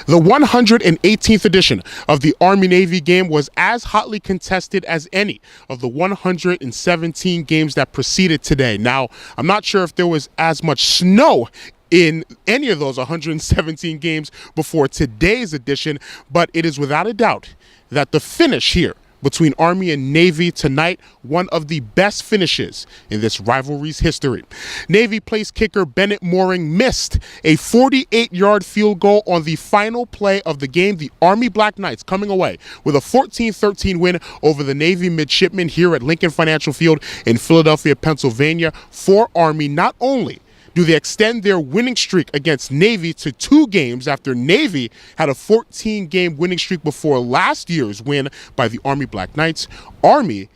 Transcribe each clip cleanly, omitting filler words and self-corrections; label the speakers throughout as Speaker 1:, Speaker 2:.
Speaker 1: The 118th edition of the Army-Navy game was as hotly contested as any of the 117 games that preceded today. Now, I'm not sure if there was as much snow in any of those 117 games before today's edition, but it is without a doubt that the finish here between Army and Navy tonight, one of the best finishes in this rivalry's history. Navy place kicker Bennett Mooring missed a 48-yard field goal on the final play of the game. The Army Black Knights coming away with a 14-13 win over the Navy midshipmen here at Lincoln Financial Field in Philadelphia, Pennsylvania. For Army, not only do they extend their winning streak against Navy to 2 games after Navy had a 14-game winning streak before last year's win by the Army Black Knights, Army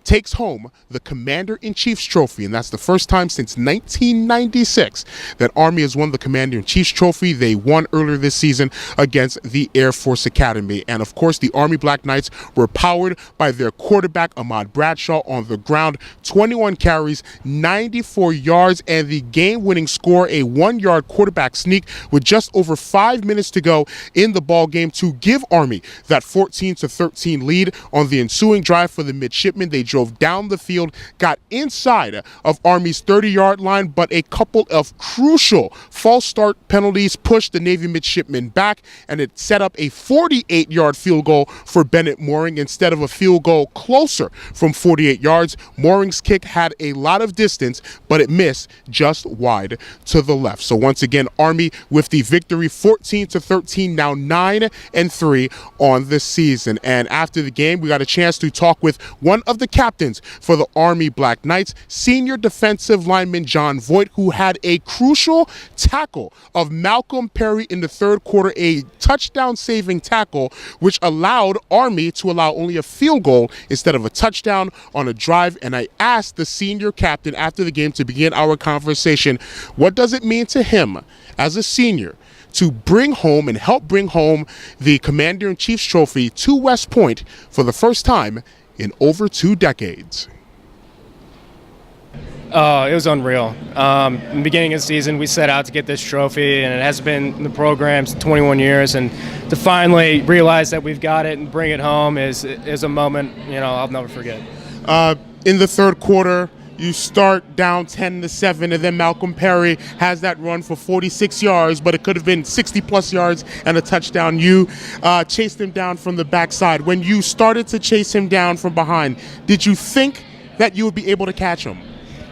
Speaker 1: takes home the Commander-in-Chief's trophy, and that's the first time since 1996 that Army has won the Commander-in-Chief's trophy. They won earlier this season against the Air Force Academy. And of course, the Army Black Knights were powered by their quarterback, Ahmad Bradshaw, on the ground. 21 carries, 94 yards, and the game-winning score, a 1-yard quarterback sneak with just over 5 minutes to go in the ball game to give Army that 14-13 lead. On the ensuing drive for the midshipmen, they drove down the field, got inside of Army's 30-yard line, but a couple of crucial false start penalties pushed the Navy midshipmen back, and it set up a 48-yard field goal for Bennett Mooring instead of a field goal closer from 48 yards. Mooring's kick had a lot of distance, but it missed just wide to the left. So once again, Army with the victory, 14-13, now 9-3 on the season. And after the game, we got a chance to talk with one of the captains for the Army Black Knights, senior defensive lineman John Voit, who had a crucial tackle of Malcolm Perry in the third quarter, a touchdown-saving tackle, which allowed Army to allow only a field goal instead of a touchdown on a drive. And I asked the senior captain after the game to begin our conversation, what does it mean to him as a senior to bring home and help bring home the Commander-in-Chief's trophy to West Point for the first time in over 2 decades?
Speaker 2: Oh, it was unreal. In the beginning of the season, we set out to get this trophy, and it has been in the program for 21 years. And to finally realize that we've got it and bring it home is a moment, I'll never forget.
Speaker 1: In the third quarter, you start down 10-7, and then Malcolm Perry has that run for 46 yards, but it could have been 60-plus yards and a touchdown. You chased him down from the backside. When you started to chase him down from behind, did you think that you would be able to catch him?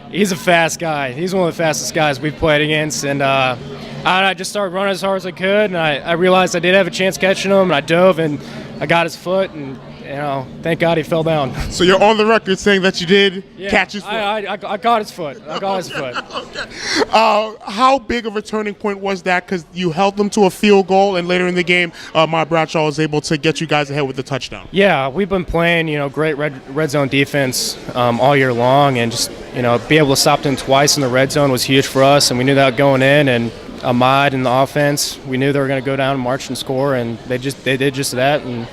Speaker 2: He's a fast guy. He's one of the fastest guys we've played against, and I just started running as hard as I could, and I realized I did have a chance catching him, and I dove, and I got his foot, and thank God he fell down.
Speaker 1: So you're on the record saying that you did catch his foot?
Speaker 2: I got his foot. I got his foot.
Speaker 1: Okay. How big of a turning point was that? Because you held them to a field goal, and later in the game, my Bradshaw was able to get you guys ahead with the touchdown.
Speaker 2: Yeah, we've been playing, great red zone defense all year long, and just, be able to stop them twice in the red zone was huge for us, and we knew that going in, and Ahmad and the offense, we knew they were going to go down and march and score, and they did just that, and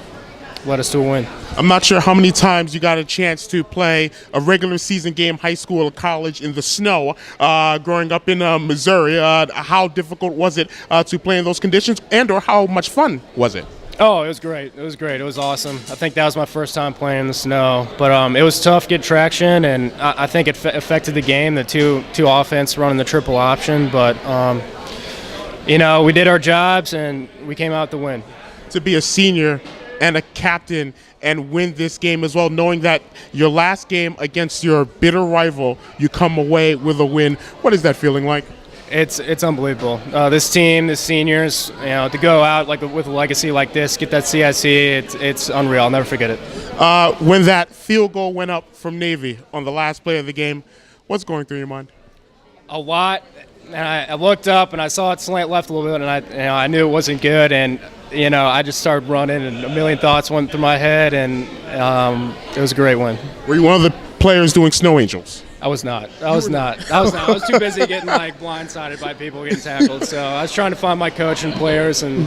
Speaker 2: led us to a win.
Speaker 1: I'm not sure how many times you got a chance to play a regular season game, high school or college, in the snow growing up in Missouri. How difficult was it to play in those conditions, and or how much fun was it?
Speaker 2: Oh, it was great. It was great. It was awesome. I think that was my first time playing in the snow. But it was tough to get traction, and I think it affected the game, the two offense running the triple option. But, we did our jobs, and we came out to win.
Speaker 1: To be a senior and a captain and win this game as well, knowing that your last game against your bitter rival, you come away with a win. What is that feeling like?
Speaker 2: It's unbelievable. This team, the seniors, to go out with a legacy like this, get that CIC, it's unreal. I'll never forget it.
Speaker 1: When that field goal went up from Navy on the last play of the game, what's going through your mind?
Speaker 2: A lot. And I looked up and I saw it slant left a little bit, and I knew it wasn't good. And I just started running, and a million thoughts went through my head, and it was a great win.
Speaker 1: Were you one of the players doing snow angels?
Speaker 2: I was not. I was too busy getting blindsided by people getting tackled. So I was trying to find my coach and players, and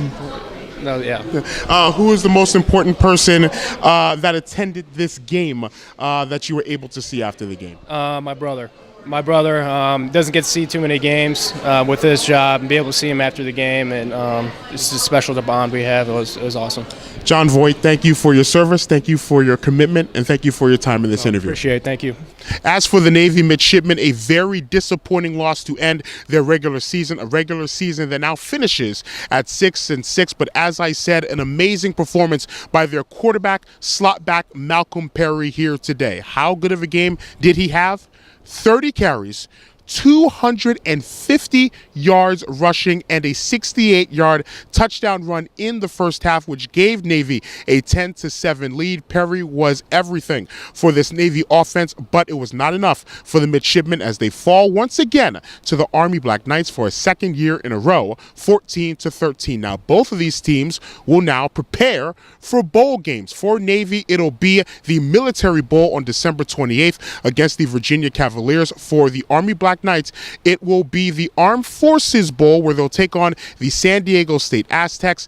Speaker 1: who is the most important person that attended this game that you were able to see after the game?
Speaker 2: My brother. My brother doesn't get to see too many games with his job, and be able to see him after the game, and it's just special the bond we have. It was awesome.
Speaker 1: John Voit, thank you for your service, thank you for your commitment, and thank you for your time in this interview.
Speaker 2: Appreciate it. Thank you.
Speaker 1: As for the Navy midshipmen, a very disappointing loss to end their regular season, a regular season that now finishes at 6-6. But as I said, an amazing performance by their quarterback, slot back Malcolm Perry here today. How good of a game did he have? 30 carries, 250 yards rushing, and a 68-yard touchdown run in the first half, which gave Navy a 10-7 lead. Perry was everything for this Navy offense, but it was not enough for the midshipmen as they fall once again to the Army Black Knights for a second year in a row, 14-13. Now, both of these teams will now prepare for bowl games. For Navy, it'll be the Military Bowl on December 28th against the Virginia Cavaliers. For the Army Black Knights, it will be the Armed Forces Bowl where they'll take on the San Diego State Aztecs.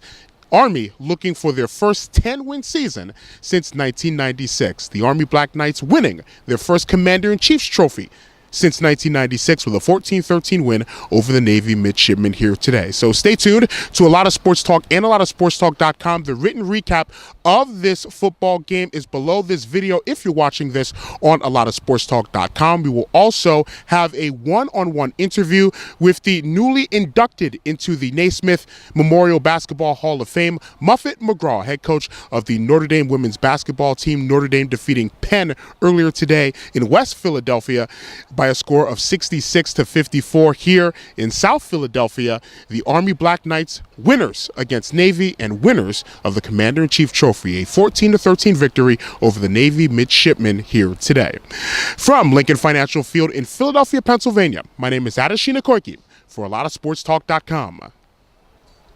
Speaker 1: Army looking for their first 10-win season since 1996. The Army Black Knights winning their first Commander-in-Chief's trophy since 1996 with a 14-13 win over the Navy midshipmen here today. So stay tuned to A Lot of Sports Talk and ALotofSportsTalk.com. The written recap of this football game is below this video if you're watching this on ALotofSportsTalk.com. We will also have a one-on-one interview with the newly inducted into the Naismith Memorial Basketball Hall of Fame, Muffet McGraw, head coach of the Notre Dame women's basketball team. Notre Dame defeating Penn earlier today in West Philadelphia by a score of 66-54. Here in South Philadelphia, the Army Black Knights winners against Navy and winners of the Commander-in-Chief Trophy, a 14-13 victory over the Navy midshipmen here today. From Lincoln Financial Field in Philadelphia, Pennsylvania, my name is Adesina Koiki for ALotofSportsTalk.com.